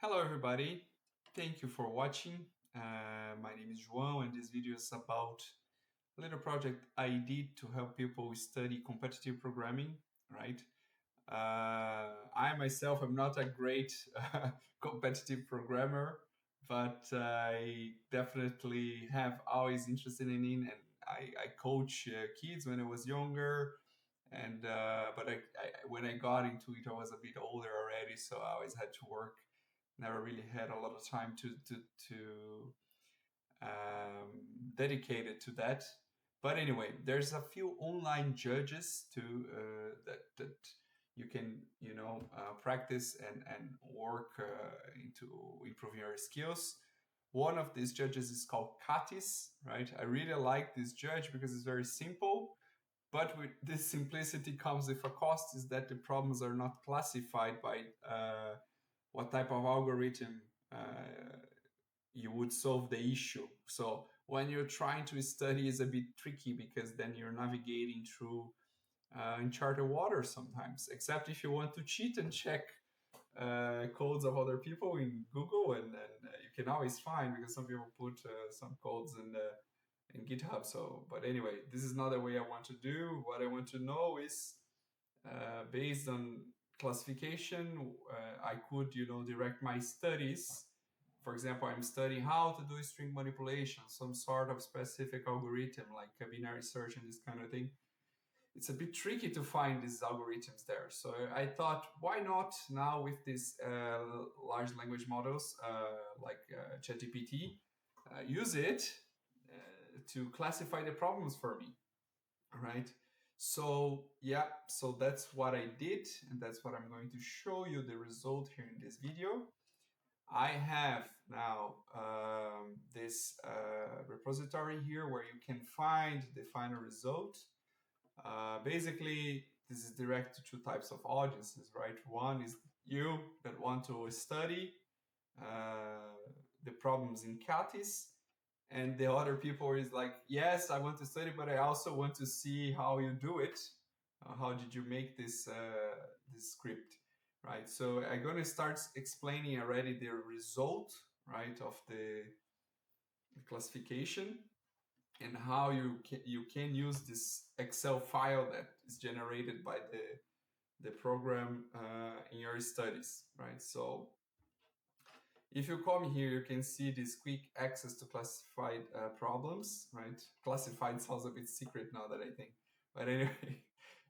Hello everybody, thank you for watching. My name is João and this video is about a little project I did to help people study competitive programming, right? I myself am not a great competitive programmer, but I definitely have always interested in it, and I coach kids when I was younger, and when I got into it, I was a bit older already, so I always had to work. Never really had a lot of time to dedicate it to that. But anyway, there's a few online judges that you can practice and work into improving your skills. One of these judges is called Kattis, right? I really like this judge because it's very simple, but with this simplicity comes with a cost, is that the problems are not classified by what type of algorithm you would solve the issue. So when you're trying to study, it's a bit tricky because then you're navigating through uncharted waters sometimes, except if you want to cheat and check codes of other people in Google, and you can always find, because some people put some codes in GitHub. So, but anyway, this is not the way I want to do. What I want to know is based on classification, I could, direct my studies. For example, I'm studying how to do string manipulation, some sort of specific algorithm like a binary search and this kind of thing. It's a bit tricky to find these algorithms there. So I thought, why not now with these large language models like ChatGPT, use it to classify the problems for me, all right? So yeah, so that's what I did, and that's what I'm going to show you the result here in this video. I have now this repository here where you can find the final result. Basically, this is direct to two types of audiences, right? One is you that want to study the problems in Kattis, and the other people is like, yes, I want to study, but I also want to see how you do it. How did you make this script, right? So I'm going to start explaining already the result, right, of the classification, and how you can use this Excel file that is generated by the program in your studies, right? So if you come here, you can see this quick access to classified problems, right? Classified sounds a bit secret now that I think, but anyway,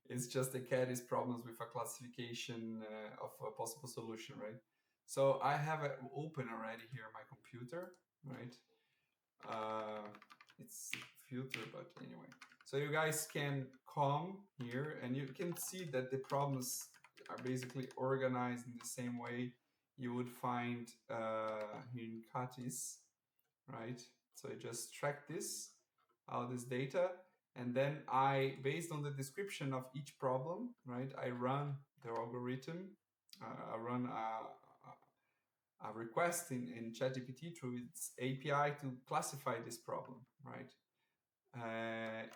it's just the Kattis problems with a classification of a possible solution, right? So I have it open already here on my computer, right? It's filter, but anyway. So you guys can come here and you can see that the problems are basically organized in the same way you would find here in Kattis, right? So I just track this, all this data, and then based on the description of each problem, right, I run the algorithm, I run a request in ChatGPT through its API to classify this problem, right?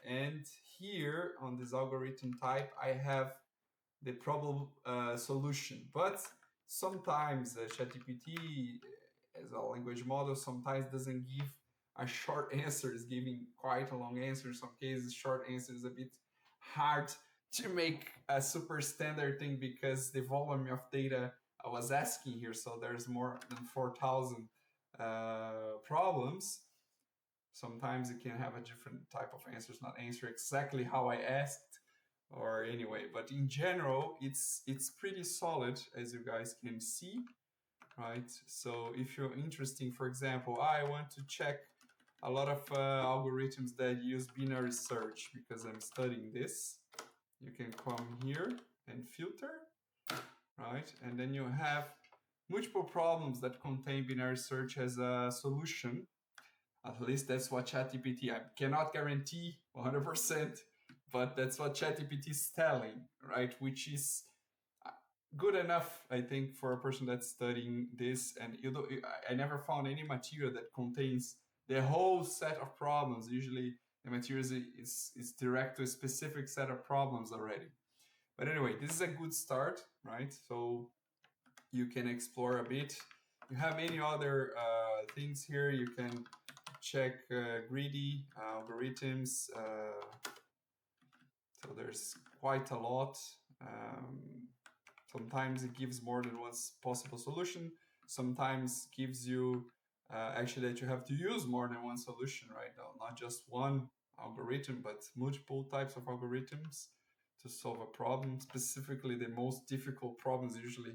And here on this algorithm type, I have the problem solution. But sometimes ChatGPT, as a language model, sometimes doesn't give a short answer. It's giving quite a long answer. In some cases, short answer is a bit hard to make a super standard thing because the volume of data I was asking here, so there's more than 4,000 problems. Sometimes it can have a different type of answers, not answer exactly how I asked, or anyway. But in general, it's pretty solid, as you guys can see, right? So if you're interested, for example, I want to check a lot of algorithms that use binary search because I'm studying this. You can come here and filter, right? And then you have multiple problems that contain binary search as a solution. At least that's what ChatGPT, I cannot guarantee 100%, but that's what ChatGPT is telling, right? Which is good enough, I think, for a person that's studying this. And I never found any material that contains the whole set of problems. Usually the material is direct to a specific set of problems already. But anyway, this is a good start, right? So you can explore a bit You have many other things here. You can check greedy algorithms. So there's quite a lot. Sometimes it gives more than one possible solution. Sometimes gives you actually that you have to use more than one solution, right? Not just one algorithm, but multiple types of algorithms to solve a problem. Specifically, the most difficult problems usually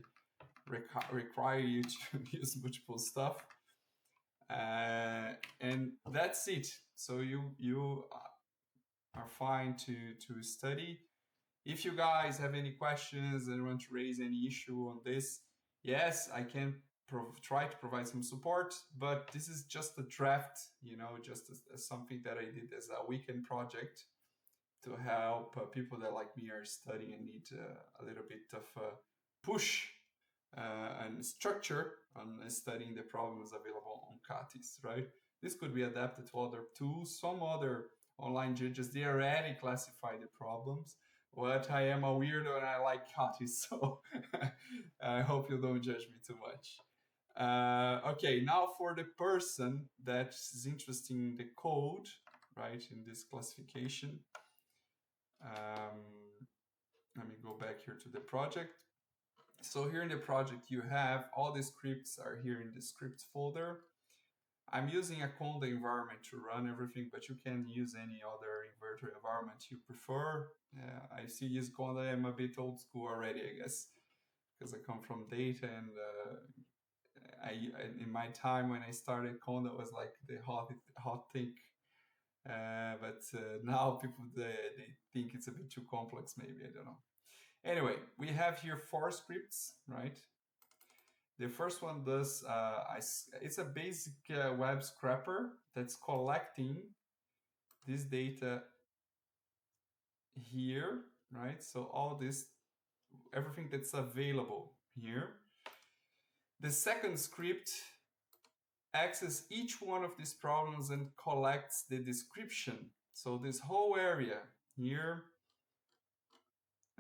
require you to use multiple stuff. And that's it. So you are fine to study. If you guys have any questions and want to raise any issue on this, yes, I can try to provide some support, but this is just a draft, just as something that I did as a weekend project to help people that like me are studying and need a little bit of push and structure on studying the problems available on Kattis, right? This could be adapted to other tools. Some other online judges, they already classify the problems. But I am a weirdo and I like Kattis, so I hope you don't judge me too much. Okay, now for the person that is interested in the code, right, in this classification. Let me go back here to the project. So here in the project, you have all the scripts are here in the scripts folder. I'm using a Conda environment to run everything, but you can use any other inverter environment you prefer. I see use Conda. I'm a bit old school already, I guess, because I come from data, and in my time when I started, Conda was like the hot thing. But now people they think it's a bit too complex. Maybe, I don't know. Anyway, we have here 4 scripts, right? The first one does, it's a basic web scraper that's collecting this data here, right? So all this, everything that's available here. The second script accesses each one of these problems and collects the description. So this whole area here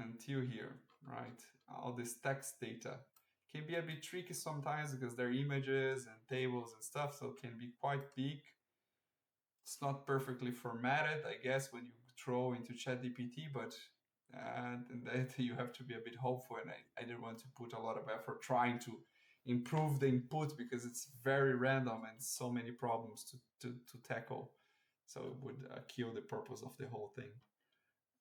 until here, right? All this text data can be a bit tricky sometimes because they're images and tables and stuff, so it can be quite big. It's not perfectly formatted, I guess, when you throw into ChatGPT, but that you have to be a bit hopeful, and I didn't want to put a lot of effort trying to improve the input because it's very random and so many problems to tackle. So it would kill the purpose of the whole thing.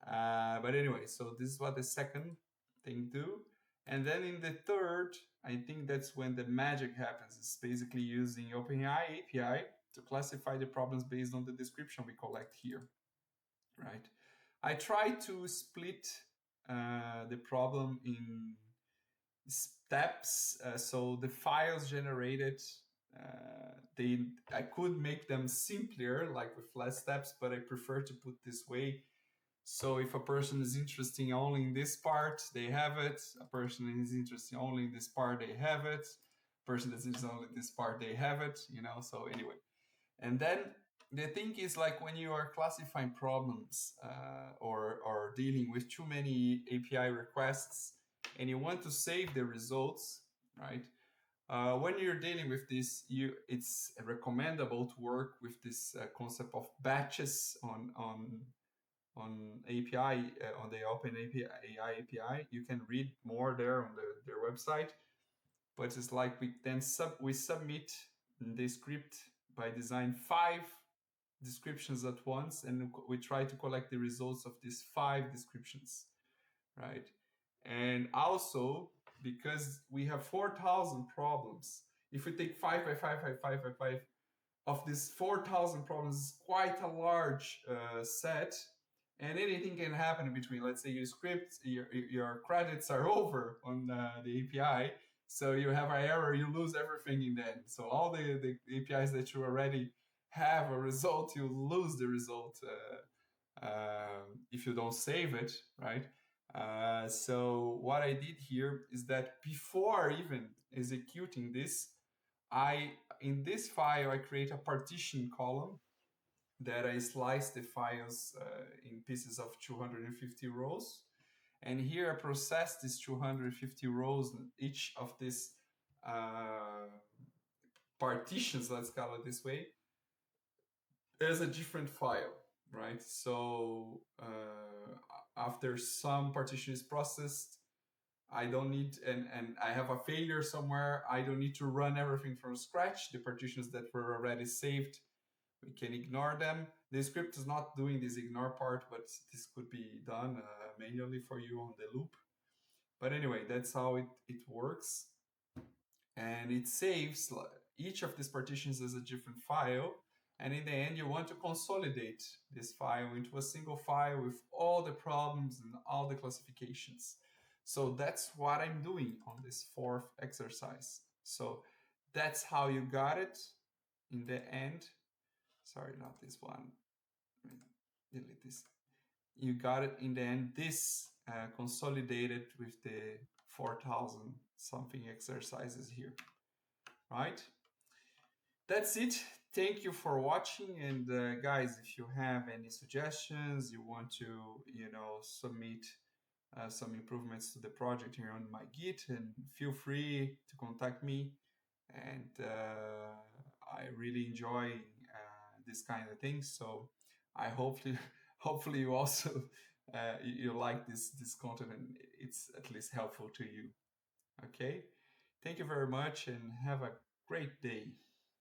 But anyway, so this is what the second thing do. And then in the third, I think that's when the magic happens. It's basically using OpenAI API to classify the problems based on the description we collect here, right? I try to split the problem in steps. So the files generated, I could make them simpler, like with less steps, but I prefer to put this way. So if a person is interested only in this part, they have it. A person is interested only in this part, they have it. A person that's interested only in this part, they have it. So anyway. And then the thing is, like, when you are classifying problems or dealing with too many API requests and you want to save the results, right? When you're dealing with this, it's recommendable to work with this concept of batches on API, on the OpenAI API. You can read more there on their website. But it's like we submit the script by design 5 descriptions at once, and we try to collect the results of these 5 descriptions, right? And also, because we have 4,000 problems, if we take 5 by 5 by 5 by 5 of these 4,000 problems, quite a large set, and anything can happen in between. Let's say your script, your credits are over on the API, so you have an error, you lose everything in the end. So all the APIs that you already have a result, you lose the result if you don't save it, right? So what I did here is that before even executing this, in this file, I create a partition column that I slice the files in pieces of 250 rows. And here I process these 250 rows, each of these partitions, let's call it this way, as a different file, right? So after some partition is processed, I don't need, and I have a failure somewhere, I don't need to run everything from scratch. The partitions that were already saved, we can ignore them. The script is not doing this ignore part, but this could be done manually for you on the loop. But anyway, that's how it works. And it saves each of these partitions as a different file. And in the end, you want to consolidate this file into a single file with all the problems and all the classifications. So that's what I'm doing on this fourth exercise. So that's how you got it in the end. Sorry, not this one. Delete this. You got it in the end. This consolidated with the 4,000 something exercises here, right? That's it. Thank you for watching. And guys, if you have any suggestions, you want to, submit some improvements to the project here on my Git, and feel free to contact me. And I really enjoy this kind of things. So I hopefully, hopefully you also you like this content and it's at least helpful to you. Okay. Thank you very much and have a great day.